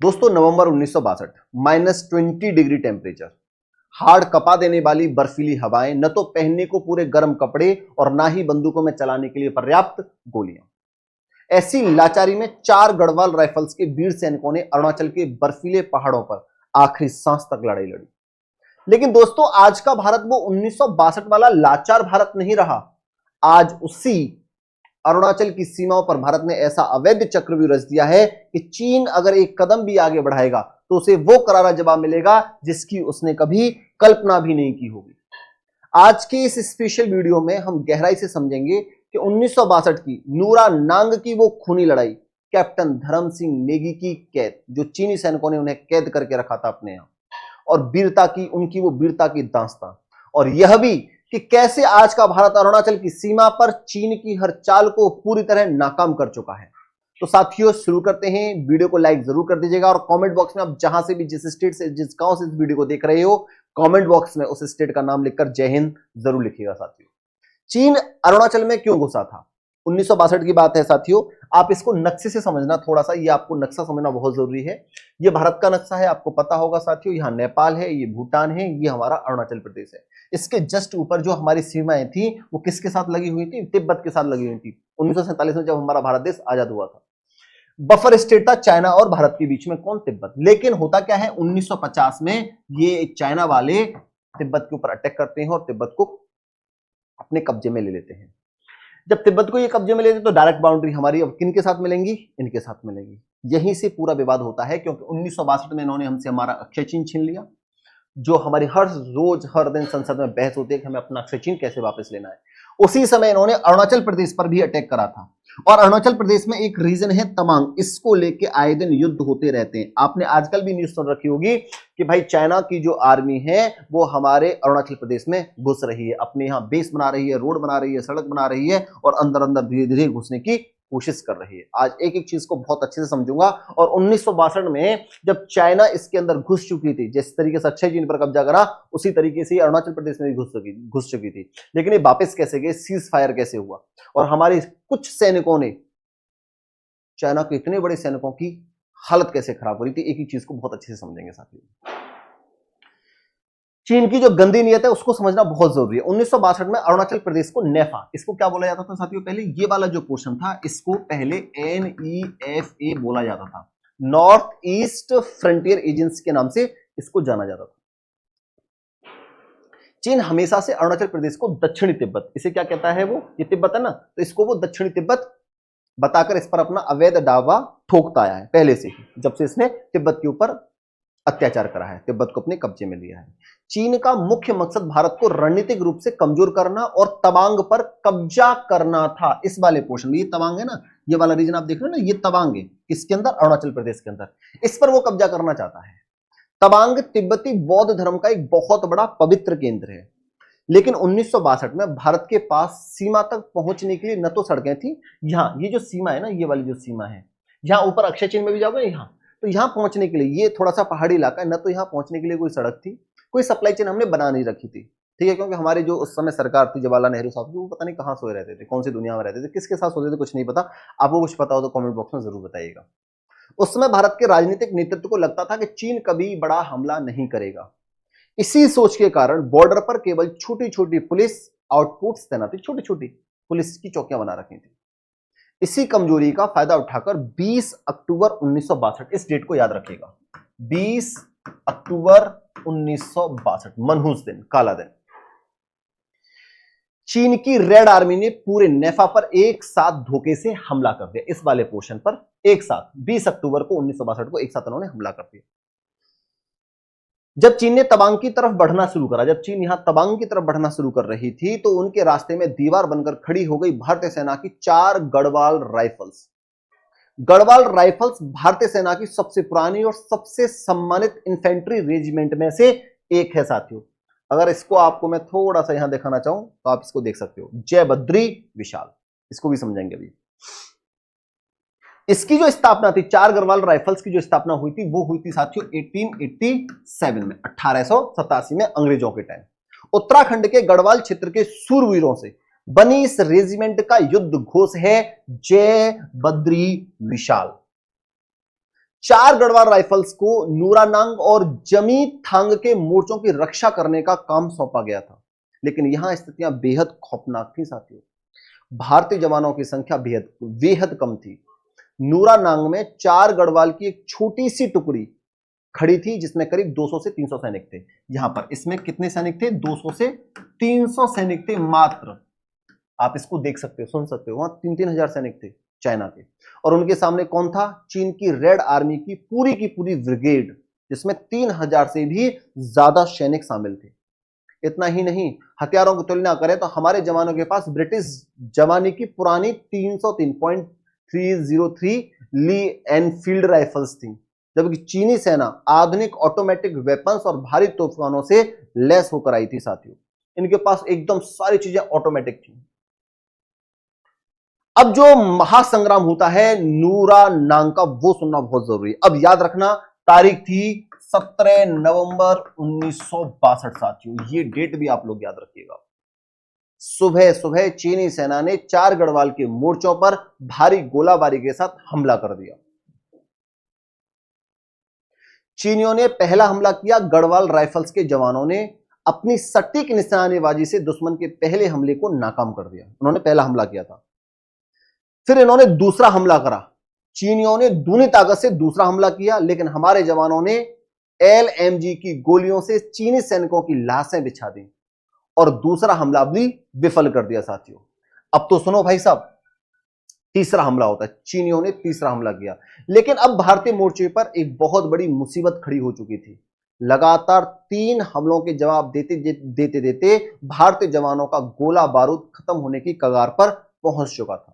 दोस्तों नवंबर 1962, -20 degree temperature, हाड़ कपा देने वाली बर्फीली हवाएं, न तो पहनने को पूरे गर्म कपड़े और ना ही बंदूकों में चलाने के लिए पर्याप्त गोलियां। ऐसी लाचारी में 4 गढ़वाल राइफल्स के वीर सैनिकों ने अरुणाचल के बर्फीले पहाड़ों पर आखिरी सांस तक लड़ाई लड़ी। लेकिन दोस्तों आज का भारत वो 1962 वाला लाचार भारत नहीं रहा। आज उसी अरुणाचल की सीमाओं पर भारत ने ऐसा अवैध चक्रव्यूह रच दिया है कि चीन अगर एक कदम भी आगे बढ़ाएगा तो उसे वो करारा जवाब मिलेगा जिसकी उसने कभी कल्पना भी नहीं की होगी। आज के इस स्पेशल वीडियो में हम गहराई से समझेंगे कि 1962 की नूरा नांग की वो खूनी लड़ाई, कैप्टन धर्म सिंह नेगी की कैद, जो चीनी सैनिकों ने उन्हें कैद करके रखा था अपने यहां, और वीरता की उनकी वो वीरता की दास्तां, और यह भी कि कैसे आज का भारत अरुणाचल की सीमा पर चीन की हर चाल को पूरी तरह नाकाम कर चुका है। तो साथियों शुरू करते हैं। वीडियो को लाइक जरूर कर दीजिएगा और कमेंट बॉक्स में आप जहां से भी, जिस स्टेट से, जिस गांव से इस वीडियो को देख रहे हो, कमेंट बॉक्स में उस स्टेट का नाम लिखकर जय हिंद जरूर लिखिएगा। साथियों चीन अरुणाचल में क्यों घुसा था? 1962 की बात है साथियों। आप इसको नक्शे से समझना, थोड़ा सा ये आपको नक्शा समझना बहुत जरूरी है। ये भारत का नक्शा है, आपको पता होगा साथियों। यहाँ नेपाल है, ये भूटान है, ये हमारा अरुणाचल प्रदेश है। इसके जस्ट ऊपर जो हमारी सीमाएं थी वो किसके साथ लगी हुई थी? तिब्बत के साथ लगी हुई थी। 1947 में जब हमारा भारत देश आजाद हुआ था, बफर स्टेट था चाइना और भारत के बीच में, कौन? तिब्बत। लेकिन होता क्या है, 1950 में ये चाइना वाले तिब्बत के ऊपर अटैक करते हैं और तिब्बत को अपने कब्जे में ले लेते हैं। जब तिब्बत को ये कब्जे में लेते तो डायरेक्ट बाउंड्री हमारी अब किन के साथ मिलेंगी? इनके साथ मिलेंगी। यहीं से पूरा विवाद होता है, क्योंकि 1962 में इन्होंने हमसे हमारा अक्षय चिन्ह छीन लिया, जो हमारी हर रोज हर दिन संसद में बहस होती है कि हमें अपना अक्षय चिन्ह कैसे वापस लेना है। उसी समय इन्होंने अरुणाचल प्रदेश पर भी अटैक करा था, और अरुणाचल प्रदेश में एक रीजन है तवांग। इसको लेके आए दिन युद्ध होते रहते हैं। आपने आजकल भी न्यूज सुन रखी होगी कि भाई चाइना की जो आर्मी है वो हमारे अरुणाचल प्रदेश में घुस रही है, अपने यहाँ बेस बना रही है, रोड बना रही है, सड़क बना रही है, और अंदर अंदर धीरे धीरे घुसने की कोशिश कर रही है। आज एक एक चीज को बहुत अच्छे से समझूंगा। और 1962 में जब चाइना इसके अंदर घुस चुकी थी, जिस तरीके से अक्षय चिन्ह पर कब्जा करा, उसी तरीके से अरुणाचल प्रदेश में भी घुस चुकी थी। लेकिन ये वापस कैसे गए? सीज फायर कैसे हुआ? और हमारे कुछ सैनिकों ने चाइना के इतने बड़े सैनिकों की हालत कैसे खराब हो रही थी, एक ही चीज को बहुत अच्छे से समझेंगे साथियों। चीन की जो गंदी नीयत है उसको समझना बहुत जरूरी है। 1962 में अरुणाचल प्रदेश को नेफा, इसको क्या बोला जाता था साथियों? पहले ये वाला जो पोर्शन था इसको पहले NEFA बोला जाता था, नॉर्थ ईस्ट फ्रंटियर एजेंसी के नाम से इसको जाना जाता था। चीन हमेशा से अरुणाचल प्रदेश को दक्षिणी तिब्बत, इसे क्या कहता है वो? ये तिब्बत है ना, तो इसको वो दक्षिणी तिब्बत बताकर इस पर अपना अवैध दावा ठोकता आया है पहले से ही, जब से इसने तिब्बत के ऊपर अत्याचार करा है, तिब्बत को अपने कब्जे में लिया है। चीन का मुख्य मकसद भारत को रणनीतिक रूप से कमजोर करना और तवांग पर कब्जा करना था। इस वाले पोर्शन में, ये तवांग है ना, ये वाला रीजन आप देख रहे हो ना, ये तवांग है किसके अंदर? अरुणाचल प्रदेश के अंदर। इस पर वो कब्जा करना चाहता है। तवांग तिब्बती बौद्ध धर्म का एक बहुत बड़ा पवित्र केंद्र है। लेकिन 1962 में भारत के पास सीमा तक पहुंचने के लिए न तो सड़कें थी, यहां ये जो सीमा है ना, ये वाली जो सीमा है, यहां ऊपर अक्षय चिन्ह में भी जाओगे यहां, तो यहां पहुंचने के लिए, ये थोड़ा सा पहाड़ी इलाका है, न तो यहां पहुंचने के लिए कोई सड़क थी, कोई सप्लाई चेन हमने बना नहीं रखी थी। ठीक है, क्योंकि हमारी जो उस समय सरकार थी, जवाहरलाल नेहरू साहब की, वो पता नहीं कहां सोए रहते थे, कौन सी दुनिया में रहते थे, किसके साथ सोते थे, कुछ नहीं पता। आपको कुछ पता हो तो कमेंट बॉक्स में जरूर बताइएगा। उस समय भारत के राजनीतिक नेतृत्व को लगता था कि चीन कभी बड़ा हमला नहीं करेगा। इसी सोच के कारण बॉर्डर पर केवल छोटी छोटी पुलिस आउटपोस्ट तैनात थी, छोटी छोटी पुलिस की चौकियां बना रखी थी। इसी कमजोरी का फायदा उठाकर 20 अक्टूबर 1962, इस डेट को याद रखिएगा, 20 अक्टूबर 1962, मनहूस दिन, काला दिन, चीन की रेड आर्मी ने पूरे नेफा पर एक साथ धोखे से हमला कर दिया। इस वाले पोर्शन पर एक साथ 20 अक्टूबर को 1962 को एक साथ उन्होंने हमला कर दिया। जब चीन ने तवांग की तरफ बढ़ना शुरू करा, जब चीन यहां तवांग की तरफ बढ़ना शुरू कर रही थी, तो उनके रास्ते में दीवार बनकर खड़ी हो गई भारतीय सेना की 4 गढ़वाल राइफल्स। गढ़वाल राइफल्स भारतीय सेना की सबसे पुरानी और सबसे सम्मानित इन्फेंट्री रेजिमेंट में से एक है साथियों। अगर इसको आपको मैं थोड़ा सा यहां दिखाना चाहूं तो आप इसको देख सकते हो, जय बद्री विशाल, इसको भी समझेंगे अभी। इसकी जो स्थापना थी, 4 गढ़वाल राइफल्स की जो स्थापना हुई थी, वो हुई थी साथियों 1887 में, 1887 में, अंग्रेजों के टाइम। उत्तराखंड के गढ़वाल क्षेत्र के सूरवीरों से बनी इस रेजिमेंट का युद्ध घोष है जय बद्री विशाल। 4 गढ़वाल राइफल्स को नूरानांग और जमी थांग के मोर्चों की रक्षा करने का काम सौंपा गया था, लेकिन यहां स्थितियां बेहद खौफनाक थी साथियों। भारतीय जवानों की संख्या बेहद बेहद कम थी। नूरानांग में 4 गढ़वाल की एक छोटी सी टुकड़ी खड़ी थी जिसमें करीब 200 से 300 सैनिक थे। यहां पर इसमें कितने सैनिक थे? 200 से 300 सैनिक थे मात्र। आप इसको देख सकते हो, सुन सकते हो, वहां 3-3 हजार सैनिक थे चाइना के। और उनके सामने कौन था? चीन की रेड आर्मी की पूरी ब्रिगेड, जिसमें 3000 से भी ज्यादा सैनिक शामिल थे। इतना ही नहीं, हथियारों की तुलना करें तो हमारे जवानों के पास ब्रिटिश जमाने की पुरानी 303.303 ली एनफील्ड राइफल्स थी, जबकि चीनी सेना आधुनिक ऑटोमेटिक वेपन्स और भारी तोफखानों से लैस होकर आई थी साथियों। इनके पास एकदम सारी चीजें ऑटोमेटिक थी। अब जो महासंग्राम होता है नूरानांग का, वो सुनना बहुत जरूरी है। अब याद रखना, तारीख थी 17 नवंबर 1962 साथियों, ये डेट भी आप लोग याद रखिएगा। सुबह सुबह चीनी सेना ने 4 गढ़वाल के मोर्चों पर भारी गोलाबारी के साथ हमला कर दिया। चीनियों ने पहला हमला किया, गढ़वाल राइफल्स के जवानों ने अपनी सटीक निशानेबाजी से दुश्मन के पहले हमले को नाकाम कर दिया। उन्होंने पहला हमला किया था। फिर इन्होंने दूसरा हमला करा। चीनियों ने दूनी ताकत से दूसरा हमला किया, लेकिन हमारे जवानों ने LMG की गोलियों से चीनी सैनिकों की लाशें बिछा दी और दूसरा हमला भी विफल कर दिया साथियों। अब तो सुनो भाई साहब, तीसरा हमला होता है। चीनियों ने तीसरा हमला किया, लेकिन अब भारतीय मोर्चे पर एक बहुत बड़ी मुसीबत खड़ी हो चुकी थी। लगातार 3 हमलों के जवाब देते देते भारतीय जवानों का गोला बारूद खत्म होने की कगार पर पहुंच चुका था।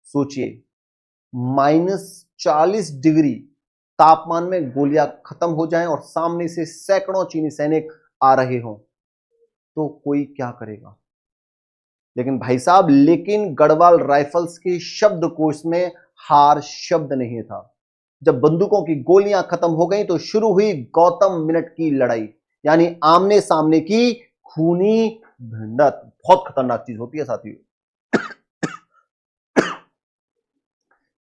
सोचिए, -40 डिग्री तापमान में गोलियां खत्म हो जाएं और सामने से सैकड़ों चीनी सैनिक आ रहे हों, तो कोई क्या करेगा? लेकिन भाई साहब, लेकिन गढ़वाल राइफल्स के शब्दकोश में हार शब्द नहीं था। जब बंदूकों की गोलियां खत्म हो गई तो शुरू हुई गौतम मिनट की लड़ाई, यानी आमने सामने की खूनी भिड़ंत। बहुत खतरनाक चीज होती है साथियों।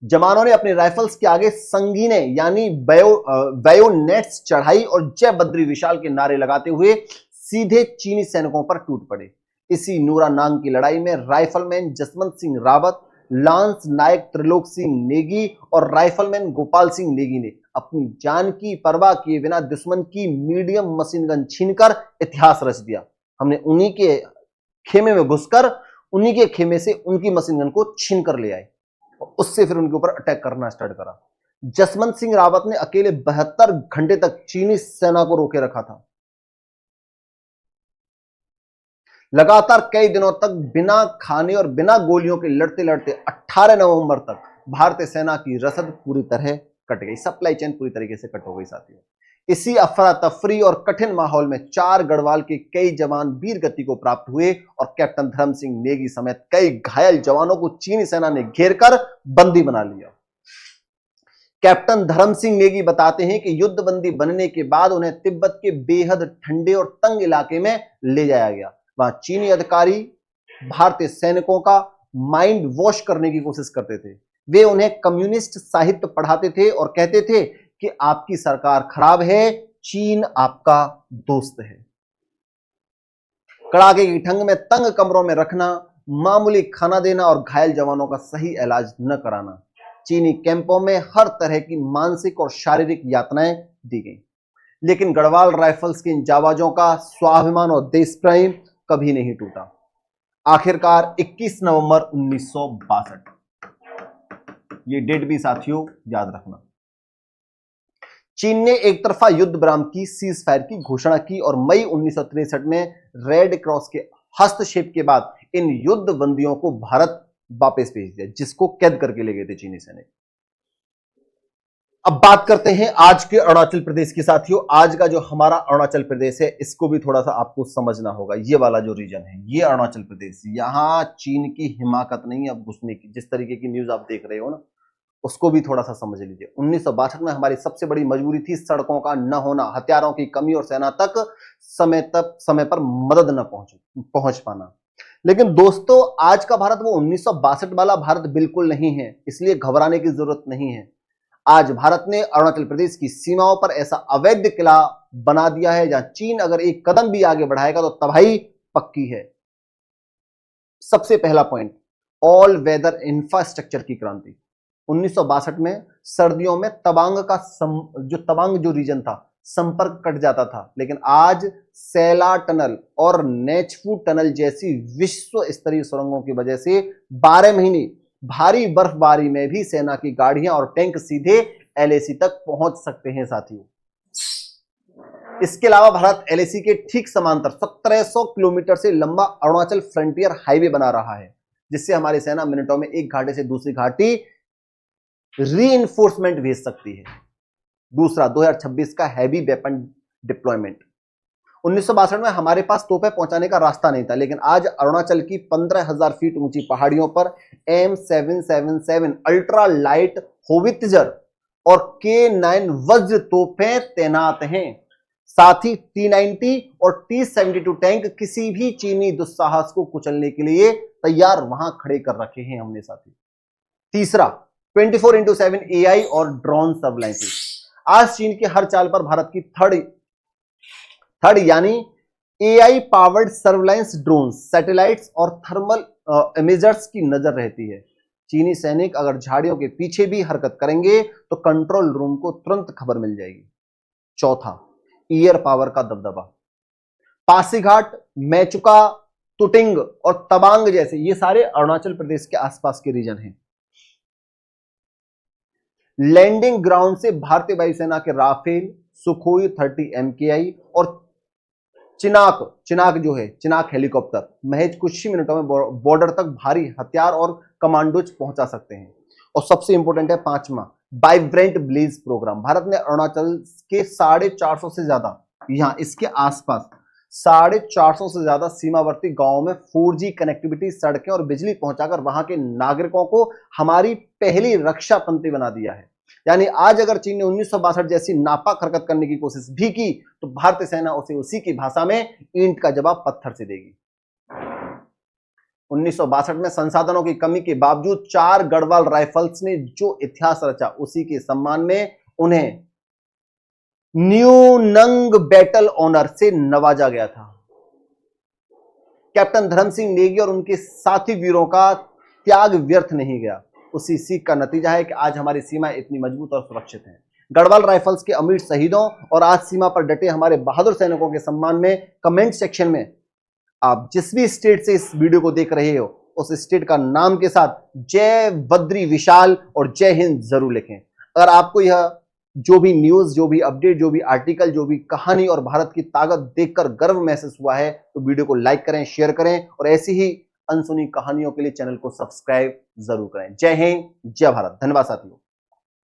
जवानों ने अपने राइफल्स के आगे संगीने यानी बायोनेट्स चढ़ाई और जय बद्री विशाल के नारे लगाते हुए सीधे चीनी सैनिकों पर टूट पड़े। इसी नूरानांग की लड़ाई में राइफलमैन जसवंत सिंह रावत, लांस नायक त्रिलोक सिंह नेगी और राइफलमैन गोपाल सिंह नेगी ने अपनी जान की परवाह किए बिना दुश्मन की मीडियम मशीन गन छीनकर इतिहास रच दिया। हमने उन्हीं के खेमे में घुसकर उन्हीं के खेमे से उनकी मशीन गन को छीन कर ले आए, उससे फिर उनके ऊपर अटैक करना स्टार्ट करा। जसवंत सिंह रावत ने अकेले 72 घंटे तक चीनी सेना को रोके रखा था। लगातार कई दिनों तक बिना खाने और बिना गोलियों के लड़ते लड़ते 18 नवंबर तक भारतीय सेना की रसद पूरी तरह कट गई, सप्लाई चेन पूरी तरीके से कट हो गई साथियों। इसी अफरा तफरी और कठिन माहौल में 4 गढ़वाल के कई जवान वीर गति को प्राप्त हुए और कैप्टन धर्म सिंह नेगी समेत कई घायल जवानों को चीनी सेना ने घेर कर बंदी बना लिया। कैप्टन धर्म सिंह नेगी बताते हैं कि युद्धबंदी बनने के बाद उन्हें तिब्बत के बेहद ठंडे और तंग इलाके में ले जाया गया। वहां चीनी अधिकारी भारतीय सैनिकों का माइंड वॉश करने की कोशिश करते थे। वे उन्हें कम्युनिस्ट साहित्य पढ़ाते थे और कहते थे कि आपकी सरकार खराब है, चीन आपका दोस्त है। कड़ाके की ठंड में तंग कमरों में रखना, मामूली खाना देना और घायल जवानों का सही इलाज न कराना। चीनी कैंपों में हर तरह की मानसिक और शारीरिक यातनाएं दी गई, लेकिन गढ़वाल राइफल्स के इन जाबाजों का स्वाभिमान और देश प्रेम कभी नहीं टूटा। आखिरकार 21 नवंबर 1962, ये डेट भी साथियों याद रखना, चीन ने एक तरफा युद्ध विराम की, सीज फायर की घोषणा की और मई 1963 में रेड क्रॉस के हस्तक्षेप के बाद इन युद्ध बंदियों को भारत वापस भेज दिया, जिसको कैद करके ले गए थे चीनी सैनिक। अब बात करते हैं आज के अरुणाचल प्रदेश की साथियों। आज का जो हमारा अरुणाचल प्रदेश है, इसको भी थोड़ा सा आपको समझना होगा। ये वाला जो रीजन है, ये अरुणाचल प्रदेश, यहां चीन की हिमाकत नहीं है अब घुसने की। जिस तरीके की न्यूज आप देख रहे हो ना, उसको भी थोड़ा सा समझ लीजिए। 1962 में हमारी सबसे बड़ी मजबूरी थी सड़कों का न होना, हथियारों की कमी और सेना तक समय पर मदद न पहुंच पाना। लेकिन दोस्तों, आज का भारत वो 1962 वाला भारत बिल्कुल नहीं है, इसलिए घबराने की जरूरत नहीं है। आज भारत ने अरुणाचल प्रदेश की सीमाओं पर ऐसा अवैध किला बना दिया है जहां चीन अगर एक कदम भी आगे बढ़ाएगा तो तबाही पक्की है। सबसे पहला पॉइंट, ऑल वेदर इंफ्रास्ट्रक्चर की क्रांति। 1962 में सर्दियों में तवांग जो रीजन था संपर्क कट जाता था, लेकिन आज सैला टनल और नेचफू टनल जैसी विश्व स्तरीय सुरंगों की वजह से 12 महीने भारी बर्फबारी में भी सेना की गाड़ियां और टैंक सीधे एलएसी तक पहुंच सकते हैं साथियों। इसके अलावा भारत एलएसी के ठीक समांतर 1700 किलोमीटर से लंबा अरुणाचल फ्रंटियर हाईवे बना रहा है, जिससे हमारी सेना मिनटों में एक घाटी से दूसरी घाटी रीइंफोर्समेंट भेज सकती है। दूसरा, 2026 का हैवी वेपन डिप्लॉयमेंट। 1962 में हमारे पास तोपें पहुंचाने का रास्ता नहीं था, लेकिन आज अरुणाचल की 15,000 फीट ऊंची पहाड़ियों पर M777 अल्ट्रा लाइट होवित्जर और K9 वज्र तोपें तैनात हैं। साथ ही T90 और T72 टैंक किसी भी चीनी दुस्साहस को कुचलने के लिए तैयार वहां खड़े कर रखे हैं हमने साथी। तीसरा, 24/7 AI और ड्रोन सर्विलांस। आज चीन की हर चाल पर भारत की थर्ड यानी AI powered surveillance drone, satellites और थर्मल इमेजर्स की नजर रहती है। चीनी सैनिक अगर झाड़ियों के पीछे भी हरकत करेंगे तो कंट्रोल रूम को तुरंत खबर मिल जाएगी। चौथा, एयर पावर का दबदबा। पासीघाट, मेचुका, तुटिंग और तवांग जैसे ये सारे अरुणाचल प्रदेश के आसपास के रीजन हैं। लैंडिंग ग्राउंड से भारतीय वायुसेना के राफेल, सुखोई 30 MKI और चिनाक हेलीकॉप्टर महज कुछ ही मिनटों में बॉर्डर तक भारी हथियार और कमांडोज पहुंचा सकते हैं। और सबसे इंपॉर्टेंट है पांचवा, वाइब्रेंट ब्लेज प्रोग्राम। भारत ने अरुणाचल के 450 से ज्यादा, यहां इसके आसपास 450 से ज्यादा सीमावर्ती गांवों में 4G कनेक्टिविटी, सड़कें और बिजली पहुंचाकर वहां के नागरिकों को हमारी पहली रक्षा पंक्ति बना दिया है। यानी आज अगर चीन ने 1962 जैसी नापाक हरकत करने की कोशिश भी की तो भारतीय सेना उसे उसी की भाषा में ईंट का जवाब पत्थर से देगी। 1962 में संसाधनों की कमी के बावजूद 4 गढ़वाल राइफल्स ने जो इतिहास रचा, उसी के सम्मान में उन्हें न्यू नंग बैटल ऑनर से नवाजा गया था। कैप्टन धर्म सिंह नेगी और उनके साथी वीरों का त्याग व्यर्थ नहीं गया। उसी सीख का नतीजा है कि आज हमारी सीमाएं इतनी मजबूत और सुरक्षित हैं। गढ़वाल राइफल्स के अमीर शहीदों और आज सीमा पर डटे हमारे बहादुर सैनिकों के सम्मान में कमेंट सेक्शन में आप जिस भी स्टेट से इस वीडियो को देख रहे हो उस स्टेट का नाम के साथ जय बद्री विशाल और जय हिंद जरूर लिखें। अगर आपको यह जो भी न्यूज, जो भी अपडेट, जो भी आर्टिकल, जो भी कहानी और भारत की ताकत देखकर गर्व महसूस हुआ है तो वीडियो को लाइक करें, शेयर करें और ऐसी ही अनसुनी कहानियों के लिए चैनल को सब्सक्राइब जरूर करें। जय हिंद, जय भारत। धन्यवाद साथियों।